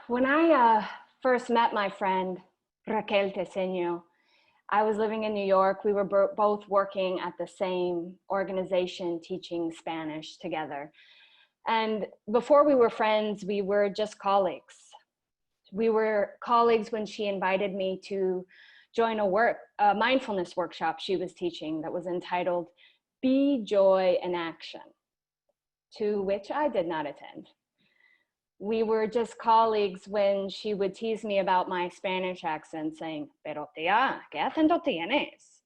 When I first met my friend, Raquel Teseño, I was living in New York. We were both working at the same organization teaching Spanish together. And before we were friends, we were just colleagues. We were colleagues when she invited me to join a mindfulness workshop she was teaching that was entitled Be Joy in Action, to which I did not attend. We were just colleagues when she would tease me about my Spanish accent, saying, pero tía, ¿qué acento tienes?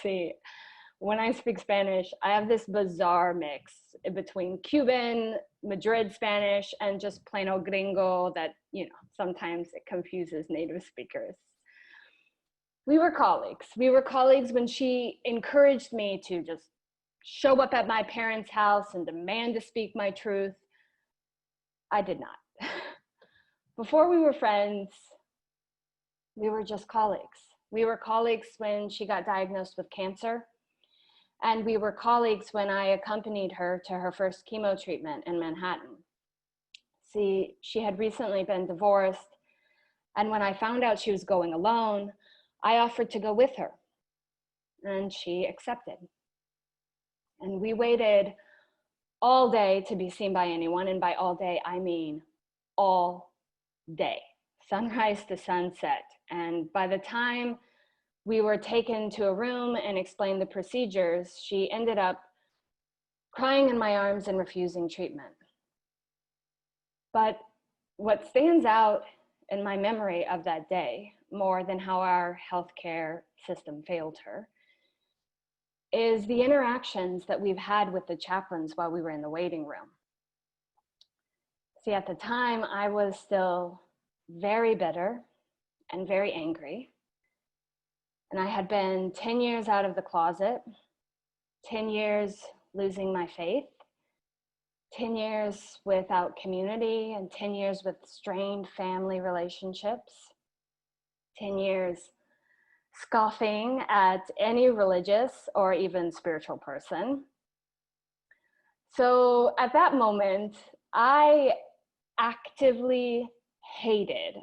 See, when I speak Spanish, I have this bizarre mix between Cuban, Madrid Spanish, and just plain old gringo that, sometimes it confuses native speakers. We were colleagues. We were colleagues when she encouraged me to just show up at my parents' house and demand to speak my truth. I did not. Before we were friends, we were just colleagues. We were colleagues when she got diagnosed with cancer. And we were colleagues when I accompanied her to her first chemo treatment in Manhattan. See, she had recently been divorced. And when I found out she was going alone, I offered to go with her. And she accepted. And we waited all day to be seen by anyone. And by all day, I mean all day, sunrise to sunset. And by the time we were taken to a room and explained the procedures, she ended up crying in my arms and refusing treatment. But what stands out in my memory of that day, more than how our healthcare system failed her, is the interactions that we've had with the chaplains while we were in the waiting room. See, at the time, I was still very bitter and very angry. And I had been 10 years out of the closet, 10 years losing my faith, 10 years without community, and 10 years with strained family relationships, 10 years scoffing at any religious or even spiritual person. So at that moment, I actively hated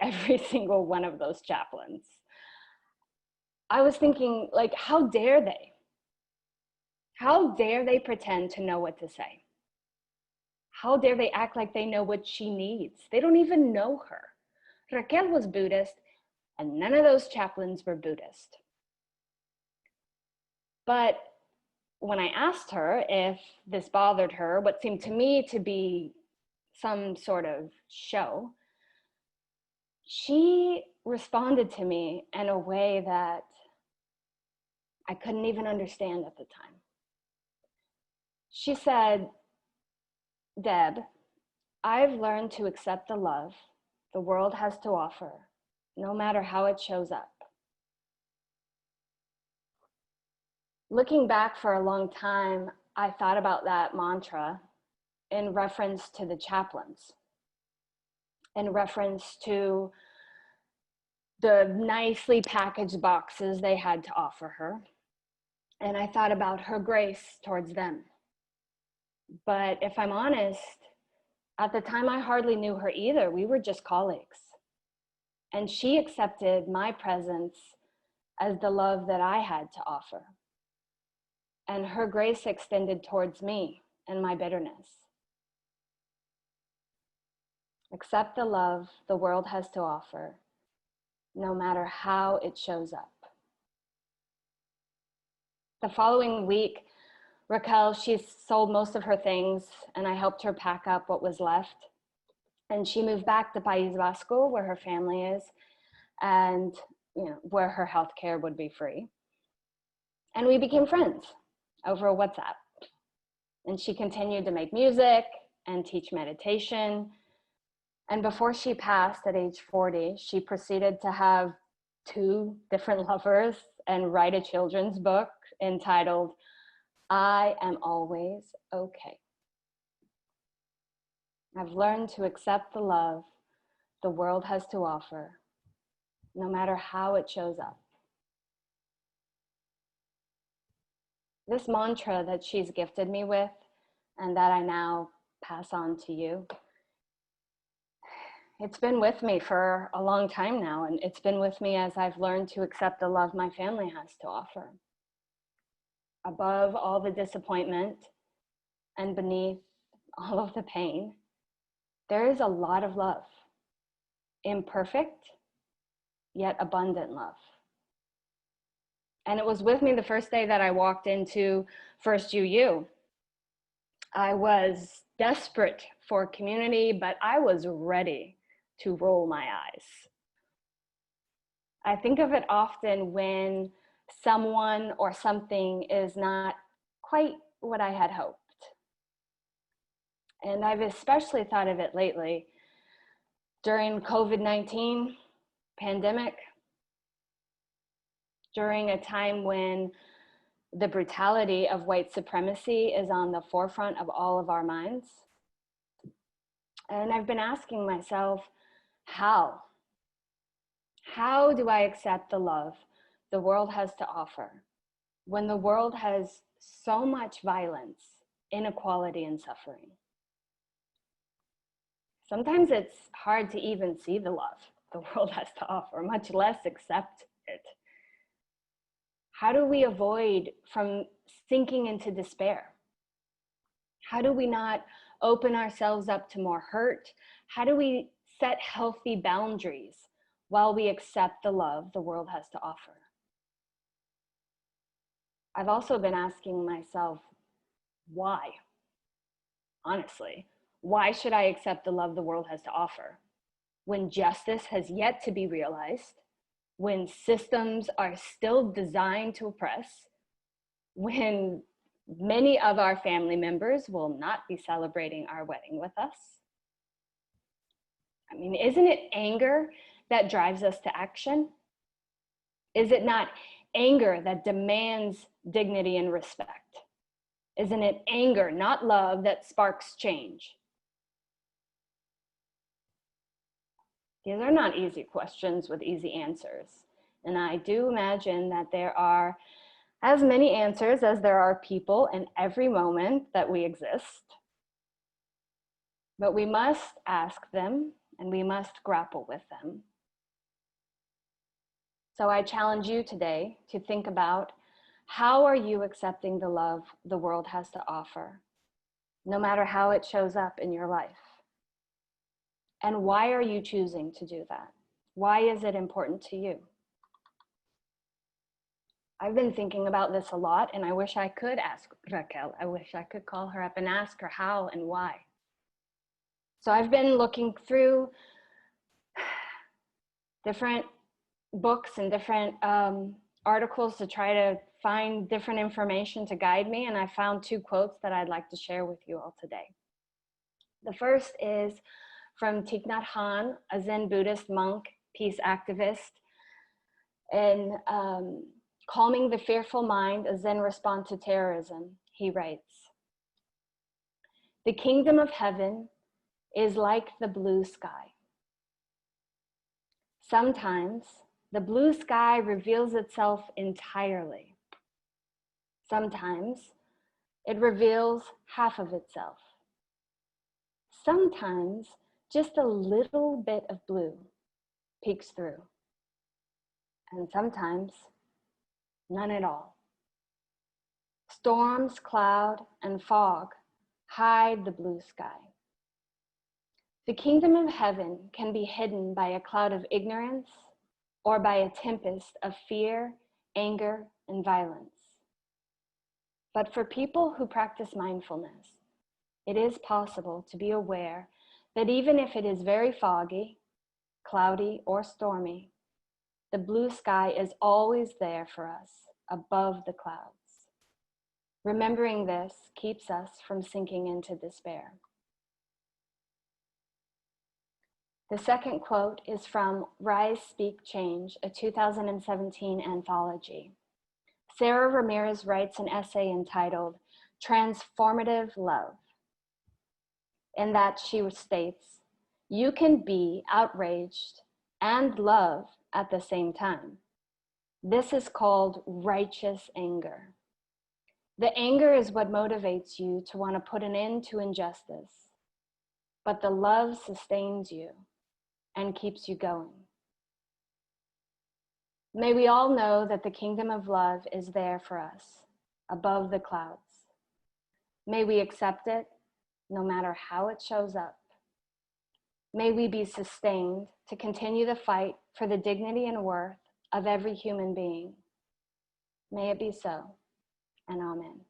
every single one of those chaplains. I was thinking, like, how dare they? How dare they pretend to know what to say? How dare they act like they know what she needs? They don't even know her. Raquel was Buddhist, and none of those chaplains were Buddhist. But when I asked her if this bothered her, what seemed to me to be some sort of show, she responded to me in a way that I couldn't even understand at the time. She said, Deb, I've learned to accept the love the world has to offer, no matter how it shows up. Looking back for a long time, I thought about that mantra in reference to the chaplains, in reference to the nicely packaged boxes they had to offer her. And I thought about her grace towards them. But if I'm honest, at the time I hardly knew her either. We were just colleagues. And she accepted my presence as the love that I had to offer. And her grace extended towards me and my bitterness. Accept the love the world has to offer, no matter how it shows up. The following week, Raquel, she sold most of her things, and I helped her pack up what was left. And she moved back to País Vasco, where her family is, and where her healthcare would be free. And we became friends over WhatsApp. And she continued to make music and teach meditation. And before she passed at age 40, she proceeded to have 2 different lovers and write a children's book entitled, I Am Always Okay. I've learned to accept the love the world has to offer, no matter how it shows up. This mantra that she's gifted me with, and that I now pass on to you, It's been with me for a long time now, and it's been with me as I've learned to accept the love my family has to offer. Above all the disappointment and beneath all of the pain, there is a lot of love. Imperfect, yet abundant love. And it was with me the first day that I walked into First UU. I was desperate for community, but I was ready to roll my eyes. I think of it often when someone or something is not quite what I had hoped. And I've especially thought of it lately during COVID-19 pandemic, during a time when the brutality of white supremacy is on the forefront of all of our minds. And I've been asking myself, how? How do I accept the love the world has to offer when the world has so much violence, inequality, and suffering? Sometimes it's hard to even see the love the world has to offer, much less accept it. How do we avoid from sinking into despair? How do we not open ourselves up to more hurt? How do we set healthy boundaries while we accept the love the world has to offer? I've also been asking myself, why? Honestly, why should I accept the love the world has to offer when justice has yet to be realized, when systems are still designed to oppress, when many of our family members will not be celebrating our wedding with us? I mean, isn't it anger that drives us to action? Is it not anger that demands dignity and respect? Isn't it anger, not love, that sparks change? These are not easy questions with easy answers. And I do imagine that there are as many answers as there are people in every moment that we exist. But we must ask them and we must grapple with them. So I challenge you today to think about, how are you accepting the love the world has to offer, no matter how it shows up in your life? And why are you choosing to do that? Why is it important to you? I've been thinking about this a lot, and I wish I could ask Raquel. I wish I could call her up and ask her how and why. So I've been looking through different books and different articles to try to find different information to guide me, and I found two quotes that I'd like to share with you all today. The first is from Thich Nhat Hanh, a Zen Buddhist monk, peace activist, in Calming the Fearful Mind, a Zen Response to Terrorism. He writes, "The kingdom of heaven is like the blue sky. Sometimes the blue sky reveals itself entirely. Sometimes it reveals half of itself. Sometimes just a little bit of blue peeks through. And sometimes none at all. Storms, cloud, and fog hide the blue sky. The kingdom of heaven can be hidden by a cloud of ignorance or by a tempest of fear, anger, and violence. But for people who practice mindfulness, it is possible to be aware that even if it is very foggy, cloudy, or stormy, the blue sky is always there for us, above the clouds. Remembering this keeps us from sinking into despair." The second quote is from Rise, Speak, Change, a 2017 anthology. Sarah Ramirez writes an essay entitled Transformative Love. In that she states, "You can be outraged and love at the same time. This is called righteous anger. The anger is what motivates you to want to put an end to injustice, but the love sustains you. and keeps you going. May we all know that the kingdom of love is there for us, above the clouds. May we accept it, no matter how it shows up. May we be sustained to continue the fight for the dignity and worth of every human being. May it be so, and amen.